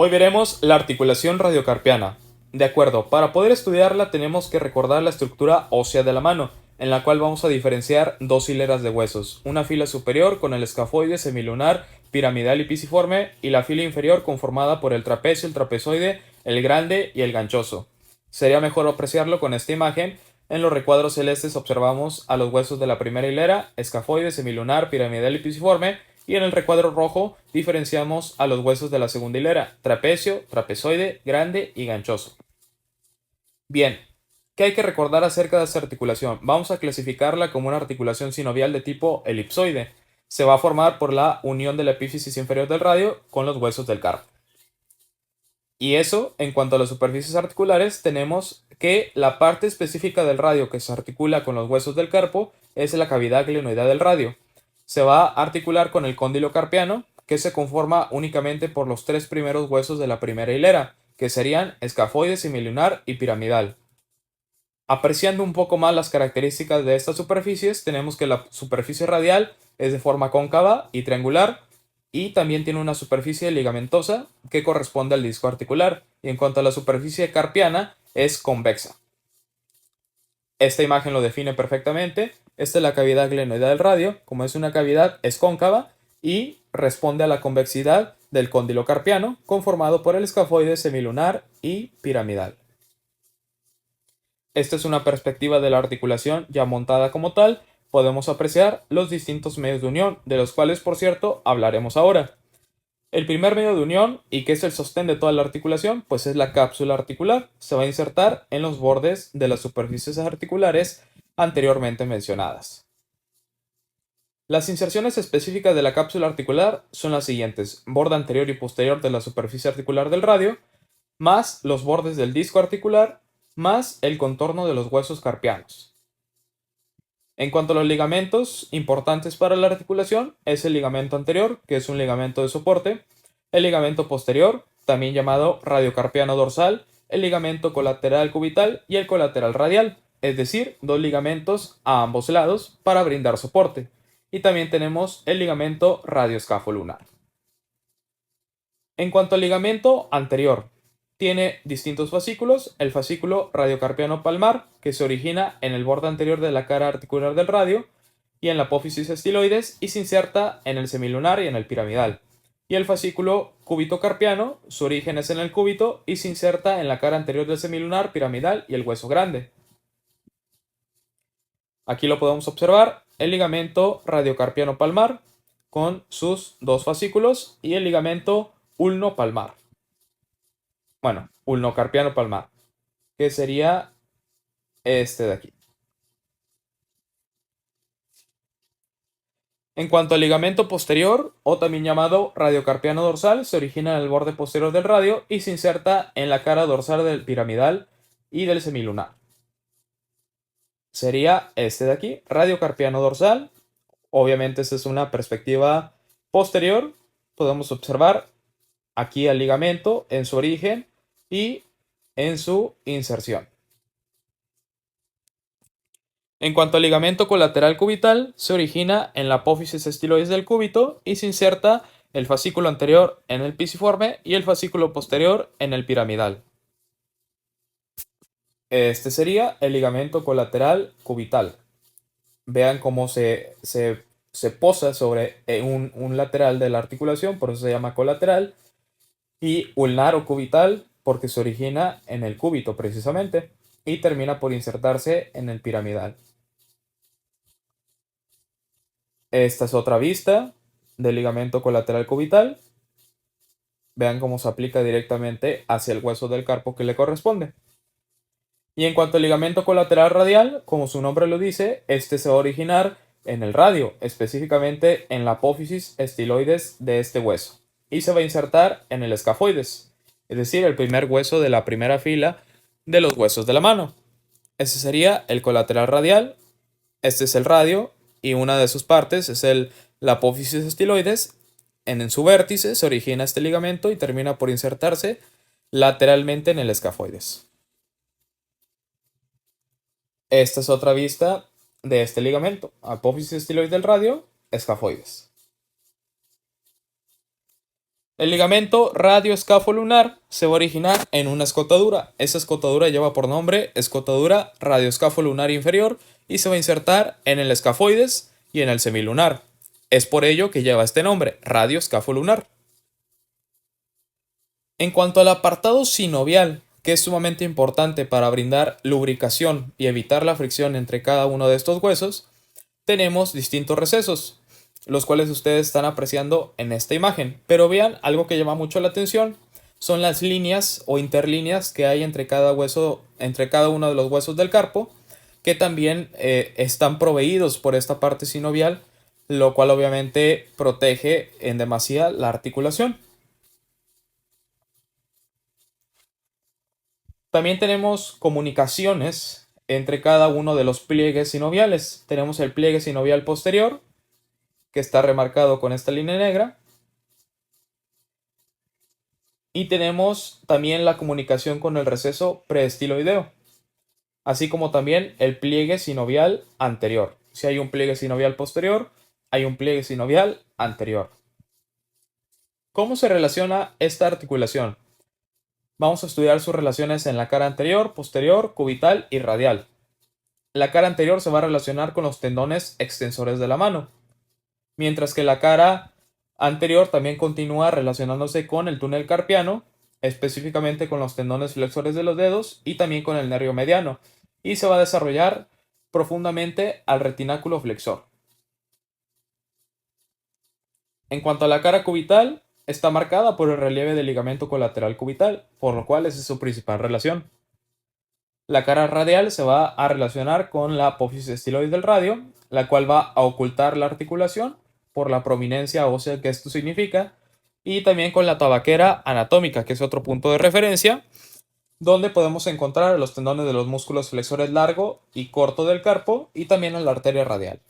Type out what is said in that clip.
Hoy veremos la articulación radiocarpiana. De acuerdo, para poder estudiarla tenemos que recordar la estructura ósea de la mano, en la cual vamos a diferenciar dos hileras de huesos, una fila superior con el escafoide semilunar, piramidal y pisiforme, y la fila inferior conformada por el trapecio, el trapezoide, el grande y el ganchoso. Sería mejor apreciarlo con esta imagen. En los recuadros celestes observamos a los huesos de la primera hilera, escafoide, semilunar, piramidal y pisiforme, y en el recuadro rojo diferenciamos a los huesos de la segunda hilera, trapecio, trapezoide, grande y ganchoso. Bien, ¿qué hay que recordar acerca de esta articulación? Vamos a clasificarla como una articulación sinovial de tipo elipsoide. Se va a formar por la unión de la epífisis inferior del radio con los huesos del carpo. Y eso, en cuanto a las superficies articulares, tenemos que la parte específica del radio que se articula con los huesos del carpo es la cavidad glenoidea del radio. Se va a articular con el cóndilo carpiano, que se conforma únicamente por los tres primeros huesos de la primera hilera, que serían escafoide, semilunar y piramidal. Apreciando un poco más las características de estas superficies, tenemos que la superficie radial es de forma cóncava y triangular, y también tiene una superficie ligamentosa que corresponde al disco articular, y en cuanto a la superficie carpiana es convexa. Esta imagen lo define perfectamente. Esta es la cavidad glenoidea del radio. Como es una cavidad, es cóncava y responde a la convexidad del cóndilo carpiano, conformado por el escafoide semilunar y piramidal. Esta es una perspectiva de la articulación ya montada como tal. Podemos apreciar los distintos medios de unión, de los cuales, por cierto, hablaremos ahora. El primer medio de unión, y que es el sostén de toda la articulación, pues es la cápsula articular. Se va a insertar en los bordes de las superficies articulares anteriormente mencionadas. Las inserciones específicas de la cápsula articular son las siguientes: borde anterior y posterior de la superficie articular del radio, más los bordes del disco articular, más el contorno de los huesos carpianos. En cuanto a los ligamentos importantes para la articulación, es el ligamento anterior, que es un ligamento de soporte, el ligamento posterior, también llamado radiocarpiano dorsal, el ligamento colateral cubital y el colateral radial, es decir, dos ligamentos a ambos lados para brindar soporte. Y también tenemos el ligamento radioescafolunar. En cuanto al ligamento anterior, tiene distintos fascículos: el fascículo radiocarpiano palmar, que se origina en el borde anterior de la cara articular del radio y en la apófisis estiloides y se inserta en el semilunar y en el piramidal. Y el fascículo cúbito-carpiano, su origen es en el cúbito y se inserta en la cara anterior del semilunar, piramidal y el hueso grande. Aquí lo podemos observar, el ligamento radiocarpiano palmar con sus dos fascículos y el ligamento ulno-palmar. Bueno, ulnocarpiano palmar, que sería este de aquí. En cuanto al ligamento posterior, o también llamado radiocarpiano dorsal, se origina en el borde posterior del radio y se inserta en la cara dorsal del piramidal y del semilunar. Sería este de aquí, radiocarpiano dorsal. Obviamente esta es una perspectiva posterior. Podemos observar aquí el ligamento en su origen y en su inserción. En cuanto al ligamento colateral cubital, se origina en la apófisis estiloides del cúbito y se inserta el fascículo anterior en el pisiforme y el fascículo posterior en el piramidal. Este sería el ligamento colateral cubital. Vean cómo se posa sobre un lateral de la articulación, por eso se llama colateral, y ulnar o cubital porque se origina en el cúbito precisamente y termina por insertarse en el piramidal. Esta es otra vista del ligamento colateral cubital. Vean cómo se aplica directamente hacia el hueso del carpo que le corresponde. Y en cuanto al ligamento colateral radial, como su nombre lo dice, este se va a originar en el radio, específicamente en la apófisis estiloides de este hueso, y se va a insertar en el escafoides, es decir, el primer hueso de la primera fila de los huesos de la mano. Ese sería el colateral radial. Este es el radio y una de sus partes es la apófisis estiloides. En su vértice se origina este ligamento y termina por insertarse lateralmente en el escafoides. Esta es otra vista de este ligamento: apófisis estiloide del radio, escafoides. El ligamento radioescáfolunar se va a originar en una escotadura. Esa escotadura lleva por nombre escotadura radioescáfolunar inferior y se va a insertar en el escafoides y en el semilunar. Es por ello que lleva este nombre, radioescáfolunar. En cuanto al apartado sinovial, que es sumamente importante para brindar lubricación y evitar la fricción entre cada uno de estos huesos, tenemos distintos recesos, los cuales ustedes están apreciando en esta imagen. Pero vean, algo que llama mucho la atención son las líneas o interlíneas que hay entre cada hueso, entre cada uno de los huesos del carpo, que también están proveídos por esta parte sinovial, lo cual obviamente protege en demasía la articulación. También tenemos comunicaciones entre cada uno de los pliegues sinoviales. Tenemos el pliegue sinovial posterior, que está remarcado con esta línea negra. Y tenemos también la comunicación con el receso preestiloideo, así como también el pliegue sinovial anterior. Si hay un pliegue sinovial posterior, hay un pliegue sinovial anterior. ¿Cómo se relaciona esta articulación? Vamos a estudiar sus relaciones en la cara anterior, posterior, cubital y radial. La cara anterior se va a relacionar con los tendones extensores de la mano, mientras que la cara anterior también continúa relacionándose con el túnel carpiano, específicamente con los tendones flexores de los dedos y también con el nervio mediano, y se va a desarrollar profundamente al retináculo flexor. En cuanto a la cara cubital, está marcada por el relieve del ligamento colateral cubital, por lo cual esa es su principal relación. La cara radial se va a relacionar con la apófisis estiloide del radio, la cual va a ocultar la articulación por la prominencia ósea que esto significa, y también con la tabaquera anatómica, que es otro punto de referencia, donde podemos encontrar los tendones de los músculos flexores largo y corto del carpo y también en la arteria radial.